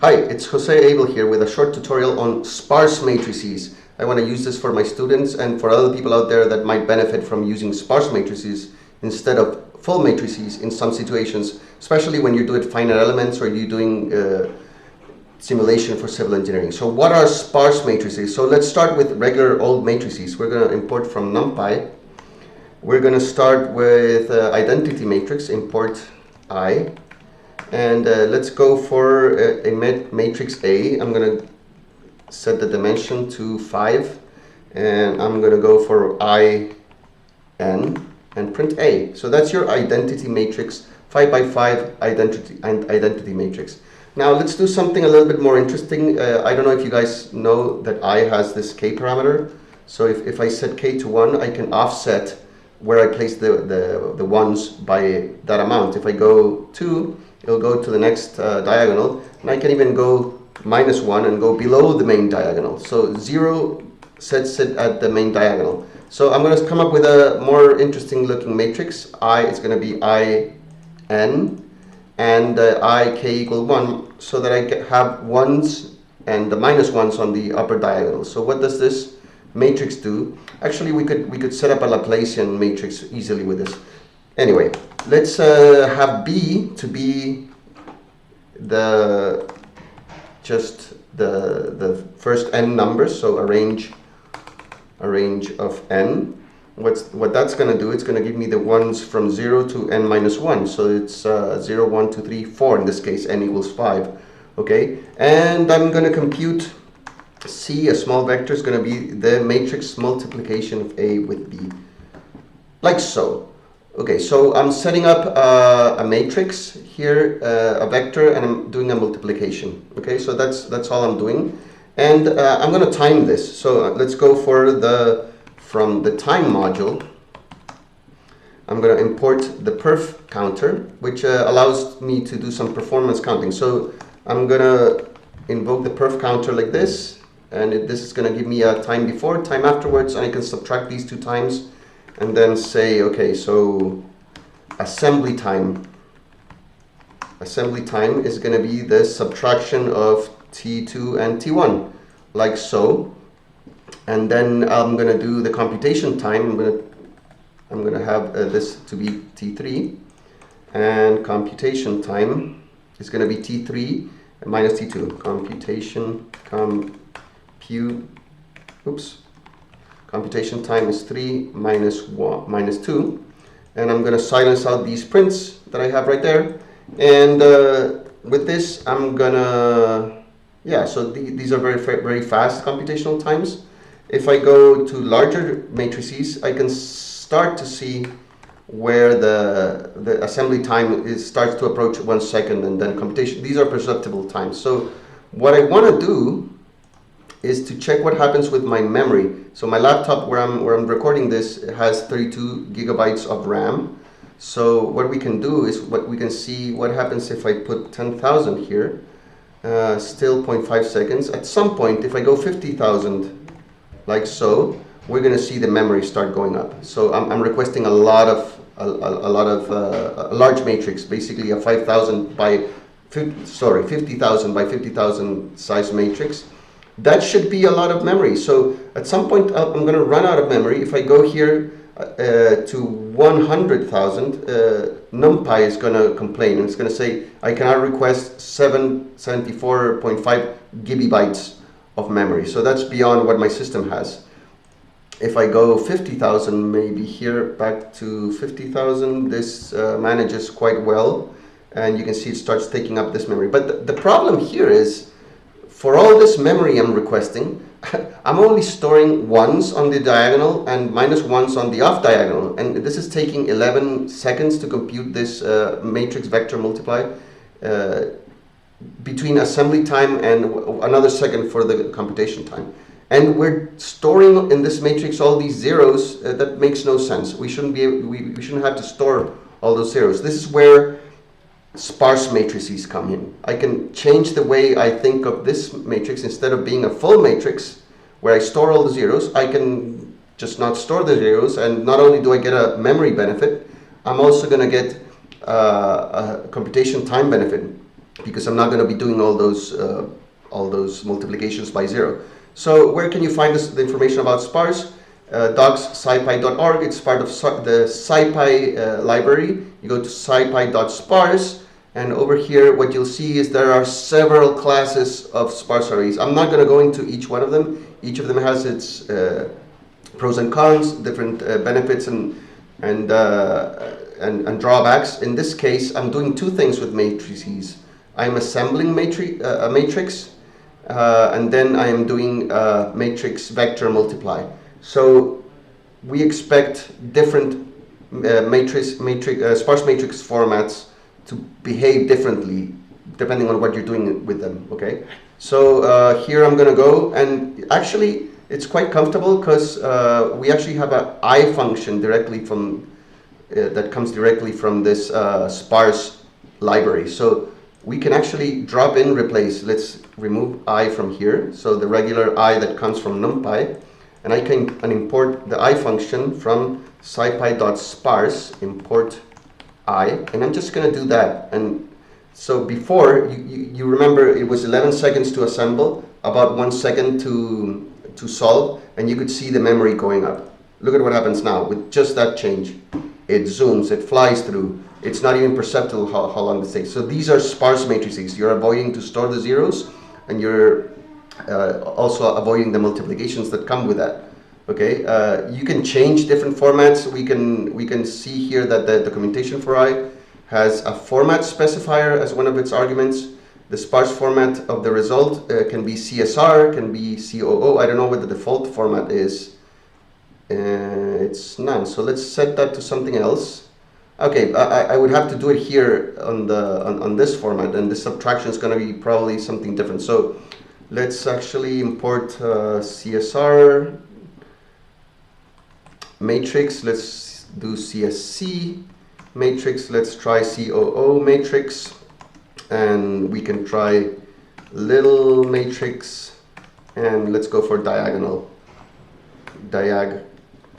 Hi, it's Jose Abel here with a short tutorial on sparse matrices. I want to use this for my students and for other people out there that might benefit from using sparse matrices instead of full matrices in some situations, especially when you're doing finite elements or you're doing simulation for civil engineering. So what are sparse matrices? So let's start with regular old matrices. We're going to import from numpy. We're going to start with identity matrix, import I. And let's go for a matrix A. I'm going to set the dimension to 5, and I'm going to go for IN and print A. So that's your identity matrix, 5 by 5 identity matrix. Now let's do something a little bit more interesting. I don't know if you guys know that I has this K parameter. So if I set K to 1, I can offset where I place the ones by that amount. If I go 2, it'll go to the next diagonal, and I can even go -1 and go below the main diagonal. So 0 sets it at the main diagonal. So I'm going to come up with a more interesting looking matrix. I is going to be IN and IK equal 1, so that I have ones and the -1s on the upper diagonal. So what does this matrix do? Actually, we could set up a Laplacian matrix easily with this. Anyway, let's have B to be the first n numbers, so a range of n. What that's going to do, it's going to give me the ones from 0 to n minus 1. So it's 0, 1, 2, 3, 4 in this case, n equals 5. Okay, and I'm going to compute C, a small vector, is going to be the matrix multiplication of A with B, like so. Okay, so I'm setting up a matrix here, a vector, and I'm doing a multiplication. Okay, so that's all I'm doing, and I'm going to time this. So let's go for from the time module. I'm going to import the perf counter, which allows me to do some performance counting. So I'm going to invoke the perf counter like this, and this is going to give me a time before, time afterwards, and I can subtract these two times. And then say, okay, so assembly time is going to be the subtraction of T2 and T1, like so. And then I'm going to do the computation time. I'm going to have this to be T3, and computation time is going to be T3 minus T2. Computation time is 3 minus 2, and I'm going to silence out these prints that I have right there. And with this, I'm gonna, so these are very fast computational times. If I go to larger matrices, I can start to see where the assembly time starts to approach 1 second, and then computation. These are perceptible times. So what I want to do is to check what happens with my memory. So my laptop where I'm recording this has 32 gigabytes of RAM. So what we can do is we can see what happens if I put 10,000 here, still 0.5 seconds. At some point, if I go 50,000, like so, we're going to see the memory start going up. So I'm requesting a large matrix, basically a 50,000 by 50,000 size matrix. That should be a lot of memory. So at some point I'm going to run out of memory. If I go here to 100,000, numpy is going to complain, and it's going to say I cannot request 74.5 gigabytes of memory. So that's beyond what my system has. If I go 50,000, maybe here back to 50,000, this manages quite well, and you can see it starts taking up this memory. But the problem here is, for all this memory I'm requesting, I'm only storing ones on the diagonal and -1s on the off diagonal, and this is taking 11 seconds to compute this matrix vector multiply between assembly time and another second for the computation time. And we're storing in this matrix all these zeros. That makes no sense. We shouldn't have to store all those zeros. This is where sparse matrices come in. I can change the way I think of this matrix. Instead of being a full matrix where I store all the zeros, I can just not store the zeros, and not only do I get a memory benefit, I'm also going to get a computation time benefit. because I'm not going to be doing all those multiplications by 0. So where can you find the information about sparse? docs.scipy.org. It's part of the SciPy library. You go to scipy.sparse, and over here what you'll see is there are several classes of sparse arrays. I'm not going to go into each one of them. Each of them has its pros and cons, different benefits and drawbacks. In this case, I'm doing two things with matrices. I'm assembling a matrix, and then I am doing matrix vector multiply. So we expect different sparse matrix formats to behave differently depending on what you're doing with them. Okay. So here I'm going to go, and actually it's quite comfortable because we actually have an I function directly from that comes directly from this sparse library. So we can actually drop in replace. Let's remove I from here. So the regular I that comes from numpy, and I can import the I function from scipy.sparse, import I, and I'm just going to do that. And so before, you remember it was 11 seconds to assemble, about 1 second to solve, and you could see the memory going up. Look at what happens now with just that change. It zooms, it flies through. It's not even perceptible how long this takes. So these are sparse matrices. You're avoiding to store the zeros, and you're also avoiding the multiplications that come with that. Okay, you can change different formats. We can see here that the documentation for I has a format specifier as one of its arguments. The sparse format of the result can be CSR, can be COO. I don't know what the default format is. It's none. So let's set that to something else. Okay, I would have to do it here on this format, and the subtraction is going to be probably something different. So let's actually import CSR matrix. Let's do CSC matrix. Let's try COO matrix, and we can try little matrix, and let's go for diag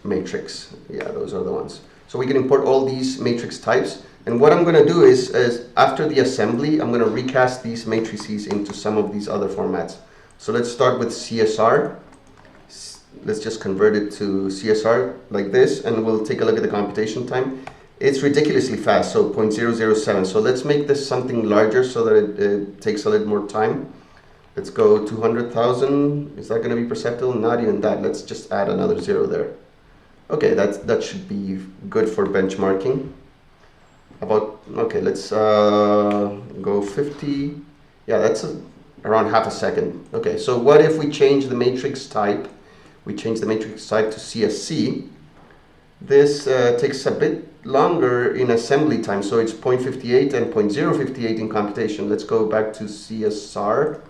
matrix. Yeah, those are the ones. So we can import all these matrix types, and what I'm going to do is after the assembly, I'm going to recast these matrices into some of these other formats. So let's start with CSR. Let's just convert it to CSR like this, and we'll take a look at the computation time. It's ridiculously fast, so 0.007. So let's make this something larger so that it takes a little more time. Let's go 200,000. Is that going to be perceptible? Not even that. Let's just add another 0 there. Okay, that should be good for benchmarking. Okay, let's go 50. Yeah, that's around half a second. Okay, so what if we change the matrix type? We change the matrix type to CSC. This takes a bit longer in assembly time, so it's 0.58 and 0.058 in computation. Let's go back to CSR.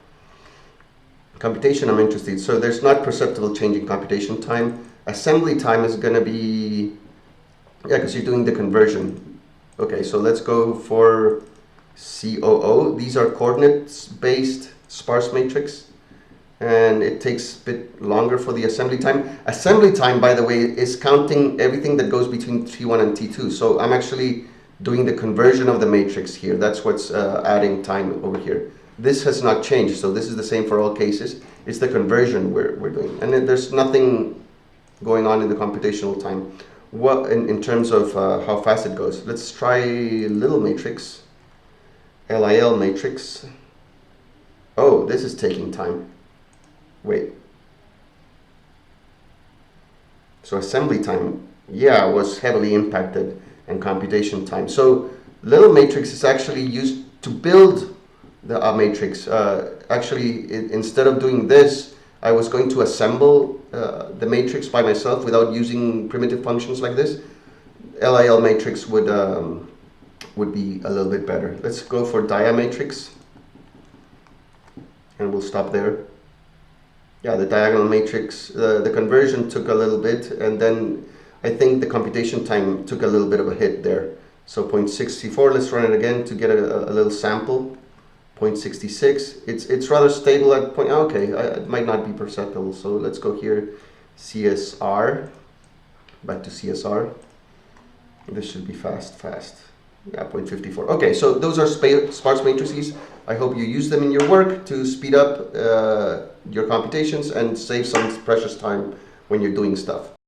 Computation, I'm interested. So there's not perceptible change in computation time. Assembly time is going to be, yeah, because you're doing the conversion. Okay, so let's go for COO. These are coordinates-based sparse matrix, and it takes a bit longer for the assembly time. Assembly time, by the way, is counting everything that goes between T1 and T2. So I'm actually doing the conversion of the matrix here. That's what's adding time over here. This has not changed, so this is the same for all cases. It's the conversion we're doing, and there's nothing going on in the computational time. What in terms of how fast it goes? Let's try little matrix, LIL matrix. Oh, this is taking time. Wait. So assembly time, yeah, was heavily impacted, and computation time. So little matrix is actually used to build the matrix. Actually, instead of doing this, I was going to assemble the matrix by myself without using primitive functions like this. LIL matrix would be a little bit better. Let's go for dia matrix, and we'll stop there. Yeah, the diagonal matrix, the conversion took a little bit, and then I think the computation time took a little bit of a hit there. So 0.64, let's run it again to get a little sample. 0.66, it's rather stable at point. Okay, it might not be perceptible, so let's go here, CSR, back to CSR. This should be fast. Yeah, 0.54. Okay, so those are sparse matrices. I hope you use them in your work to speed up your computations and save some precious time when you're doing stuff.